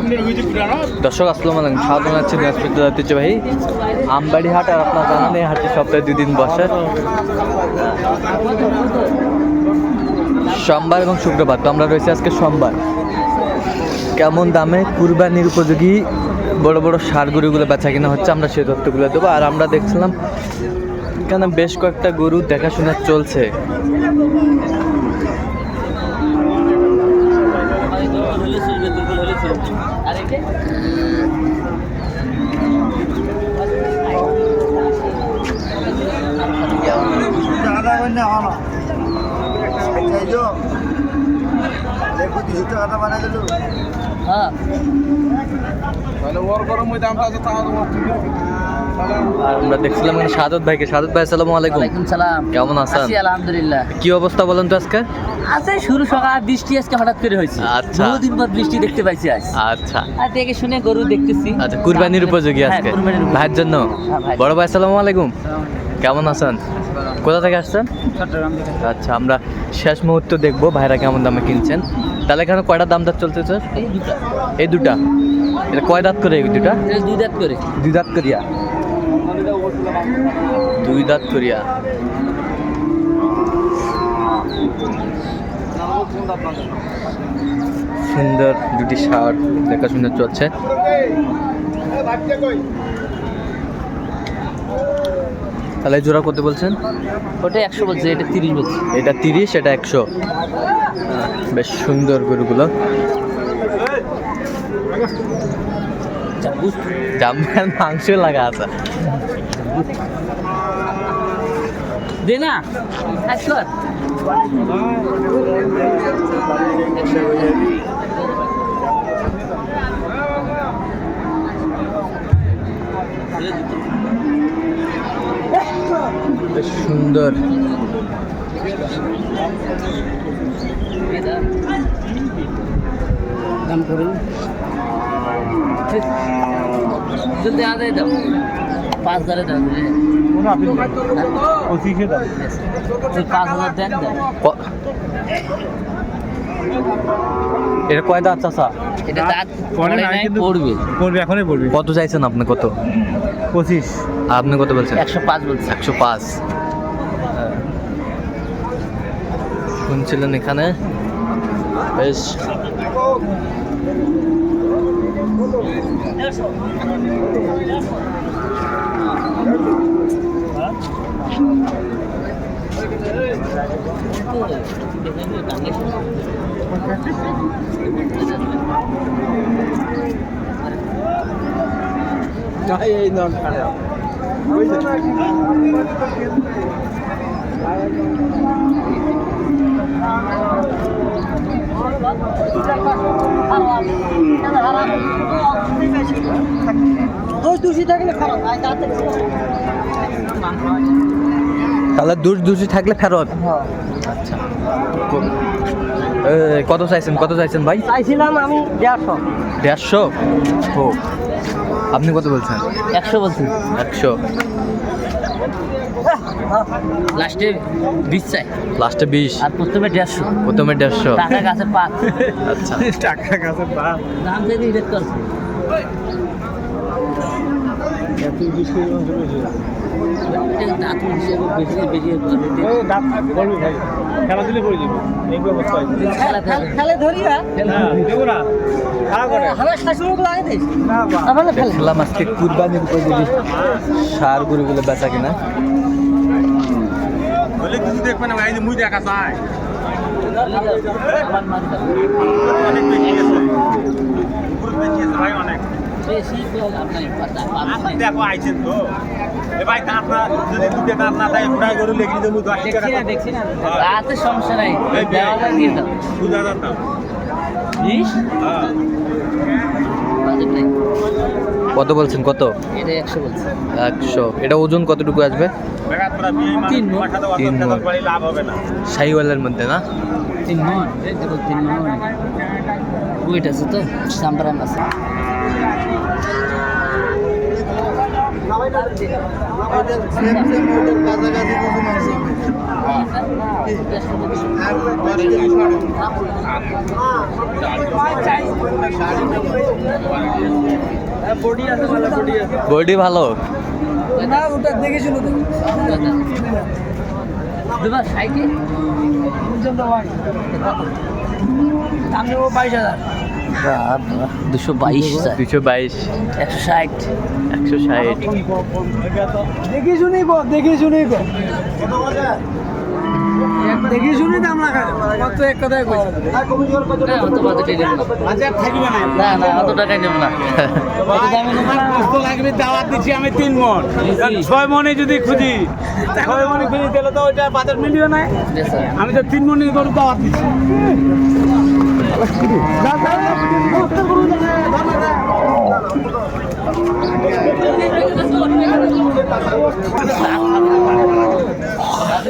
দর্শক আসসালামু আলাইকুম, স্বাগত জানাচ্ছি দিনাজপুর ঐতিহ্যবাহী আমবাড়ি হাট। আর আপনার জানান এই হাটটি সপ্তাহে 2 দিন বসে, সোমবার এবং শুক্রবার। তো আমরা রয়েছি আজকে সোমবার। কেমন দামে কুরবানির উপযোগী বড় বড় ষাঁড় গরুগুলো বেচা কিনা হচ্ছে, আমরা সেই তথ্যগুলো দেবো। আর আমরা দেখছিলাম এখানে বেশ কয়েকটা গরু দেখাশোনা চলছে। আর আমরা দেখছিলাম সাদত ভাইকে। সাদত ভাই আসসালামু আলাইকুম। ওয়ালাইকুম সালাম। কেমন আছেন? আছি আলহামদুলিল্লাহ। কি অবস্থা বলেন তো আজকে? আচ্ছা, শুরু সকাল বৃষ্টি আজকে হঠাৎ করে হয়েছে। আচ্ছা, বহুদিন পর বৃষ্টি দেখতে পাইছি আজ। আচ্ছা, আর দেখে শুনে গরু দেখতেছি। আচ্ছা, কুরবানির উপযোগী আজকে ভাইয়ের জন্য। বড় ভাই আসসালামু আলাইকুম, কেমন আছেন? কোথা থেকে আসছেন? চট্টগ্রাম থেকে। আচ্ছা, আমরা শেষ মুহূর্ত দেখবো ভাইরা কেমন দামে কিনছেন। তাহলে এখানে কয়টা দাম দর চলতেছে? এই দুটা। এটা কয় দাঁত করে? এই দুটা 2 দাঁত করে। 2 দাঁত করিয়া। 2 দাঁত করিয়া। সুন্দর দুটি ষাঁড় দেখাশোনা চলছে। তাহলে জোড়া করতে বলছেন? ওটা 100 বলছে, এটা 30 বলছে। এটা 30, এটা 100। বেশ সুন্দর গরুগুলো। জাম্বার মাংস লাগা আছে। দে না আজকাল বেশ সুন্দর। দাম করুন জলদি আদায় দাও। 5,000 দাও। কোনো আপিল নেই, পঁচিশে দাম। 5,000 দেন। এটা কয় দাঁত চাচা? এটা দাঁত পরে পড়ে নাই, নাই, কিন্তু পড়বে। পড়বে, এখনই পড়বে। কত চাইছেন আপনি? কত? 25। আর আপনি কত বলছেন? 105 বলছে। 105 শুনছিলেন এখানে। বেশ এই নন খারাপ। তাহলে দোষী থাকলে ফেরত। আচ্ছা, কত চাইছেন? কত চাইছেন ভাই? চাইছিলাম আমি 150। 150? ও, আপনি কত বলছেন? 100 বলছি। 100। লাস্টে 20 চাই। লাস্টে 20। আর প্রথমে 150। প্রথমে 150। টাকা গাছে 5। আচ্ছা, টাকা কাছে বাপ। দাম যদি রেট করছে এত বেশি মাংস বেশি। দাঁত হিসেবে বেশি বেশি এই দাঁত পড়বে ভাই, খেলা দিলে পড়ে যাবে। এই অবস্থা খেলে ধরি হ্যাঁ, দেবো না, খেলা করে আমার শাশুড়ি লাগে দিস না বা। আমার ফেলে দেখলাম আজকে কুরবানির উপযোগী ষাঁড় গরুগুলো বেচা কিনা। বলে কিছু দেখবে না ভাই, মুই দেখা চাই। অনেক বেশি আছে, পুরো বেশি আছে ভাই, অনেক বেশি তো আপনার আপনি দেখো আইছেন তো। এ ভাই দাঁত না, যদি দুটো দাঁত না থাকে পুরাই গরু লেগে দেবো 10 টাকা। দেখছি না রাতে সমস্যা নাই, দেওয়াটা দিয়ে দাও। 2000 দাম। 20 হ্যাঁ, বাজেট নাই। কত বলছেন? কত? এটা 100 বলছে। 100। এটা ওজন কতটুকু আসবে? বেকার তোরা বিয়ে মানে 3 মণ। পাঠাতে 3 মণ। অত বাড়ি লাভ হবে না। শাহিওয়ালের মধ্যে না? 3 মণ। এই দেখো 3 মণ। ওয়েট আছে তো, সাম্বারান আছে। বডি ভালো। না ওটা দেখে শুনো তো দুবার সাইকে দাম নেবো 22,000 222 222 160 160। দেখে শুনেই গো দেখে শুনে দাম লাগায় কত এক কথায় কইছে অত বাজেটে দেব না বাজার থাকবে না না না অত টাকাই দেব না কত দামে নেব না কষ্ট লাগবে দাওয়াত দিচ্ছি আমি 3 মণ 6 মণে যদি খুঁজি 6 মণে খুঁজি তাহলে তো ওইটা বাজার মিলিও না আমি তো 3 মণে গরু দাওয়াত দিচ্ছি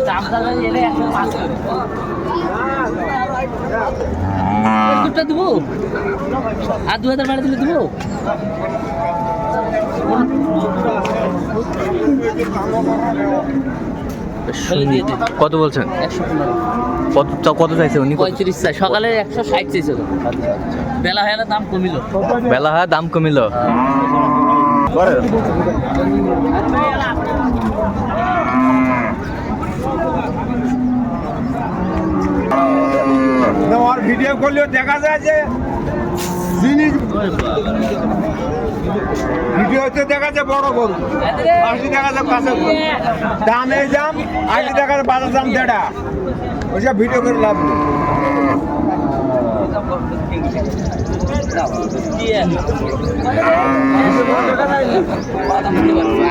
দাম দাম এলে 105 করে দুটো দেবো আর 2000 বাড়ি দিলে দেবো কত বলছেন? 115 কত চাইছে উনি? 35 চাই সকালে 160 চাইছে বেলা হয়ে দাম কমিল বেলা হয় দাম কমিল। আর ভিডিও করলেও দেখা যায় যে জিনিস ভিডিওতে দেখা যায় বড় গরু, আসলে দেখা যায় কাছে দাম এই দাম, আসলে দেখা যায় বাজার দাম দেড়া, ওইসব ভিডিও করে লাভ নেই।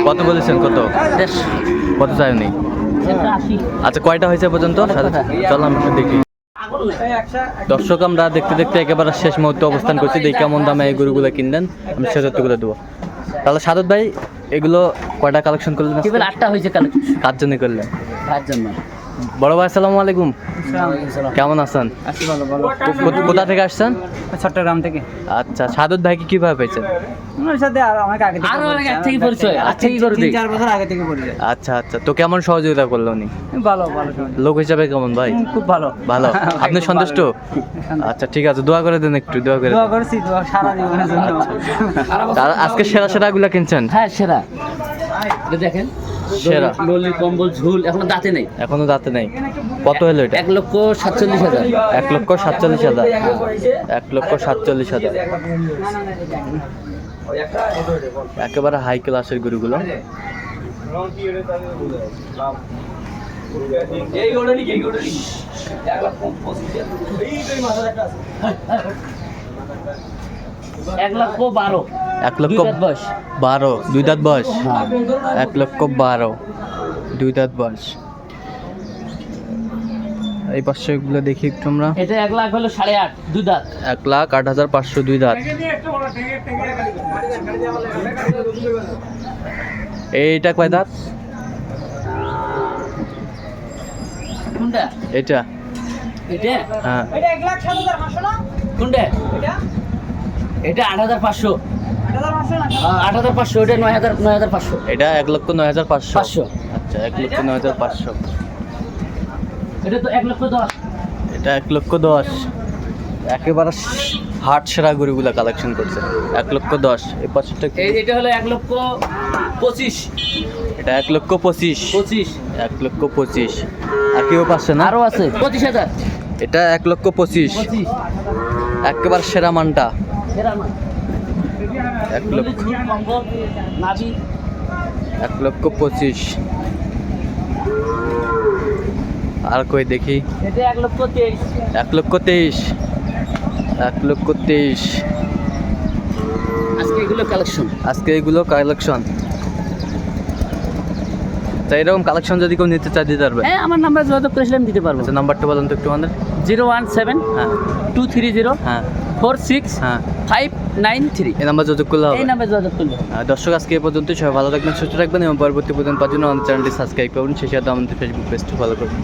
কত বলেছেন? কত চাইনি? আচ্ছা কয়টা হয়েছে পর্যন্ত? চলো আমরা দেখি। দর্শক আমরা দেখতে দেখতে একেবারে শেষ মুহূর্তে অবস্থান করছি। দেখি কেমন দামে এই গরুগুলো কিনলেন, আমি সে তথ্যগুলো দেবো। তাহলে সাদত ভাই এগুলো কয়টা কালেকশন করলেন? কেবল 8টা হয়েছে কালেকশন। কার জন্য করলেন? কার জন্য? বড় ভাই আসসালামু আলাইকুম, কেমন আছেন? আছি ভালো ভালো। কোথা থেকে আসছেন? চট্টগ্রাম থেকে। আচ্ছা সাদত ভাইকে কিভাবে পেয়েছেন? ওর সাথে অনেক আগে থেকে পরিচয়। আচ্ছা কি করে 3-4 বছর আগে থেকে পরিচয়। আচ্ছা আচ্ছা, তো কেমন সহযোগিতা করলো উনি? ভালো ভালো লোক হিসাবে কেমন ভাই? খুব ভালো ভালো। আপনি সন্তুষ্ট? আচ্ছা ঠিক আছে, দোয়া করে দেন, একটু দোয়া করে দেন। দোয়া করছি দোয়া সারা জীবনের জন্য। আর আজকে সেরা সেরাগুলো কিনছেন? হ্যাঁ সেরা। এটা দেখেন সেরা নলি কম্বল ঝুল এখনো দাঁতে নেই। এখনো দাঁতে নেই। কত হলো এটা? 1,47,000। 1,47,000। 1,47,000। একেবারে হাই ক্লাসের গরুগুলো। এক লক্ষ 12। 1,12,000। 2 দাঁত বয়স। 1,12,000। 2 দাঁত বয়স। এই পাশে গুলো দেখি একটু আমরা। এটা 1 লাখ হলো 8.5 2 দাঁত। 1,08,500 2 দাঁত। এইটা কয় দাঁত? কোনটা? এটা এটা হ্যাঁ। এটা 1,07,500 না? কোনটা? এটা 8,500। 8,500 এটা 9,500। এটা 1,09,500। 500। আচ্ছা 1,09,500। এটা তো 1,10,000। এটা 1,10,000। একেবারে হাট সেরা গরুগুলা কালেকশন করছে। 1,10,000। এই পাশেরটা কি? এটা হলো 1,25,000। এটা 1,25,000। 25। 1,25,000। আর কেউ পাচ্ছে না? আরো আছে 25,000। এটা 1,25,000। 25 একেবারে সেরা মানটা। সেরা না 1 লক্ষ। কম্বল নাভি 1,25,000। আর কই দেখি। এটা 1,23,000। 1,23,000। 1,23,000। আজকে এগুলো কালেকশন। আজকে এগুলো কালেকশন। তাই এরকম কালেকশন যদি কেউ নিতে চায় দিতে পারবে? হ্যাঁ আমার নাম্বার যোগাযোগ করেছিলাম দিতে পারবো। আচ্ছা নাম্বারটা বলুন তো একটু আমাদের। 017 হ্যাঁ 230 হ্যাঁ 46 হ্যাঁ 593। এই নাম্বার যোগাযোগ করলে হবে। এই নাম্বার যোগাযোগ করলে। দর্শক আজকে এই পর্যন্তই। সবাই ভালো থাকবেন, সুস্থ থাকবেন এবং পরবর্তী পর্যন্ত পাওয়ার জন্য আমাদের চ্যানেলটি সাবস্ক্রাইব করুন। সেই সাথে আমাদের ফেসবুক পেজটি ফলো করুন।